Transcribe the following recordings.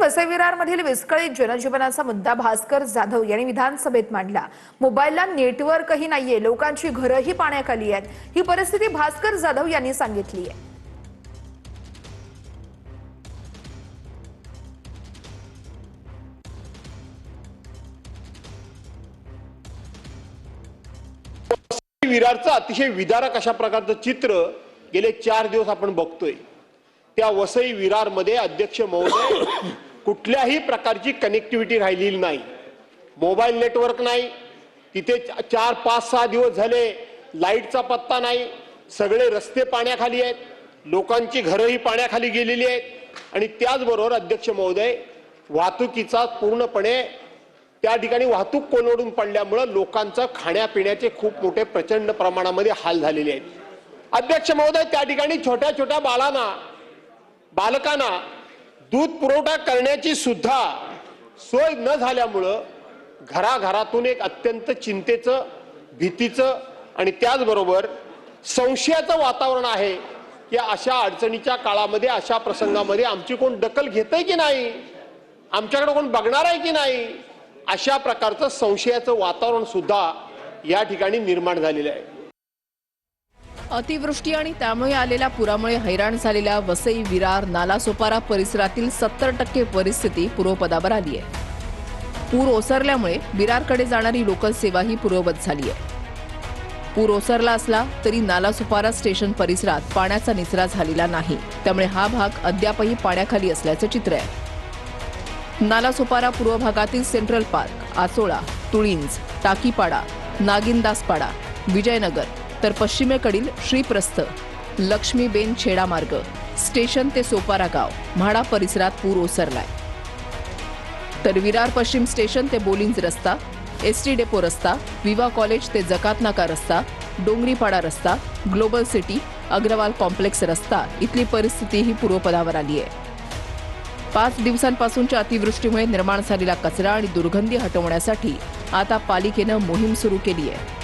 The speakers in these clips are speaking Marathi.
वसई विरारमधील विस्कळीत जनजीवनाचा मुद्दा भास्कर जाधव यांनी विधानसभेत मांडला। मोबाईलला नेटवर्कही नाहीये, लोकांची घरही पाण्याखाली आहेत। ही परिस्थिती भास्कर जाधव यांनी सांगितली आहे। विरारचं अतिशय विदारक अशा प्रकारचं चित्र गेले 4 दिवस आपण बघतोय। त्या वसई विरार मध्ये अध्यक्ष महोदय कुठल्याही प्रकारची कनेक्टिव्हिटी राहिलेली नाही, मोबाईल नेटवर्क नाही तिथे। 4, 5, 6 दिवस झाले लाईटचा पत्ता नाही, सगळे रस्ते पाण्याखाली आहेत, लोकांची घरही पाण्याखाली गेलेली आहेत। आणि त्याचबरोबर अध्यक्ष महोदय वाहतुकीचा पूर्णपणे त्या ठिकाणी वाहतूक कोलमडून पडल्यामुळे लोकांचं खाण्यापिण्याचे खूप मोठे प्रचंड प्रमाणामध्ये हाल झालेले आहेत। अध्यक्ष महोदय त्या ठिकाणी छोट्या छोट्या बालकांना दूध पुरवठा करण्याची सुद्धा सोय न झाल्यामुळे घराघरातून एक अत्यंत चिंतेचं, भीतीचं आणि त्याचबरोबर संशयाचं वातावरण आहे की अशा अडचणीच्या काळामध्ये, अशा प्रसंगामध्ये आमची कोण दखल घेतंय की नाही, आमच्याकडे कोण बघणार आहे की नाही, अशा प्रकारचं संशयाचं वातावरण सुद्धा या ठिकाणी निर्माण झालेलं आहे। अतिवृष्टी आणि त्यामुळे आलेल्या पुरामुळे हैराण झालेल्या वसई विरार नालासोपारा परिसरातील 70% परिस्थिती पूर्वपदावर आली आहे। पूर ओसरल्यामुळे विरारकडे जाणारी लोकल सेवाही पूर्ववत झाली आहे। पूर ओसरला असला तरी नालासोपारा स्टेशन परिसरात पाण्याचा निचरा झालेला नाही, त्यामुळे हा भाग अद्यापही पाण्याखाली असल्याचे चित्र आहे। नालासोपारा पूर्व भागातील सेंट्रल पार्क, आसोळा, तुळींज, टाकीपाडा, नागिनदासपाडा, विजयनगर तर पश्चिमेकडील श्रीप्रस्थ, लक्ष्मीबेन छेडा मार्ग, स्टेशन ते सोपारा गाव, म्हाडा परिसरात पूर ओसरलाय। तर विरार पश्चिम स्टेशन ते बोलिंज रस्ता, एसटी डेपो रस्ता, विवा कॉलेज ते जकात नाका रस्ता, डोंगरीपाडा रस्ता, ग्लोबल सिटी, अग्रवाल कॉम्प्लेक्स रस्ता इथली परिस्थितीही पूर्वपदावर आली आहे। 5 दिवसांपासूनच्या अतिवृष्टीमुळे निर्माण झालेला कचरा आणि दुर्गंधी हटवण्यासाठी आता पालिकेनं मोहीम सुरू केली आहे।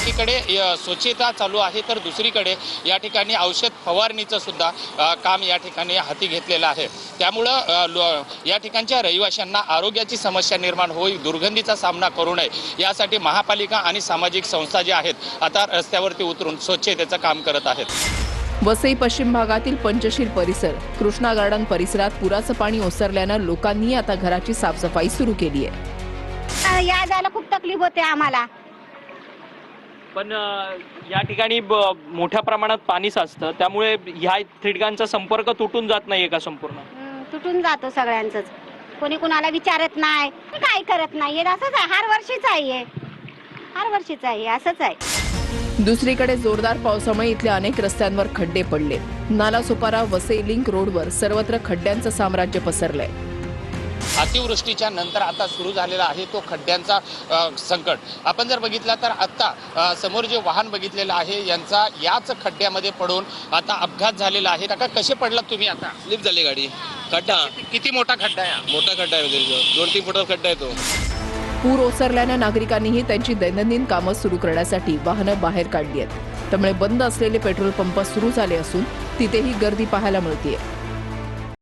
एकीकडे स्वच्छता चालू आहे तर दुसरीकडे या ठिकाणी औषध फवारणीचं सुद्धा काम या ठिकाणी हाती घेतलेलं आहे। त्यामुळं या ठिकाणच्या रहिवाशांना आरोग्याची समस्या निर्माण होईल, दुर्गंधीचा सामना करू नये यासाठी महापालिका आणि सामाजिक संस्था ज्या आहेत आता रस्त्यावरती उतरून स्वच्छतेचं काम करत आहेत। वसई पश्चिम भागातील पंचशील परिसर, कृष्णा गार्डन परिसरात पुराचं पाणी ओसरल्यानं लोकांनी आता घराची साफसफाई सुरू केली आहे। या जायला खूप तकलीफ होते आम्हाला, पण या ठिकाणी मोठ्या प्रमाणात पाणी साचतं, त्यामुळे ह्या ठिकाणचा संपर्क तुटून जात नाहीये का? संपूर्ण तुटून जातो सगळ्यांचंच, कोणी कुणाला विचारत नाही, काय करत नाही, असंच आहे। हर वर्षीच आहे असंच आहे। दुसरीकडे जोरदार पावसामुळे इथल्या अनेक रस्त्यांवर खड्डे पडले। नालासोपारा वसई लिंक रोडवर सर्वत्र खड्ड्यांचं साम्राज्य पसरलंय। अतिवृष्टीच्या नंतर आता सुरू झालेला आहे तो खड्ड्यांचा संकट। आपण जर बघितला तर आता समोर जे वाहन बघितलेलं आहे यांचा याच खड्ड्यामध्ये पडून आता अपघात झालेला आहे। काका कसे पडलात तुम्ही? आता स्लिप झाली गाडी, खड्डा किती मोठा खड्डा आहे? मोठा खड्डा आहे, 2-3 फुटाचा खड्डा आहे तो। पूर ओसरल्यानं नागरिकांनीही त्यांची दैनंदिन कामं सुरू करण्यासाठी वाहनं बाहेर काढली आहेत, त्यामुळे बंद असलेले पेट्रोल पंप सुरू झाले असून तिथेही गर्दी पाहायला मिळतेय।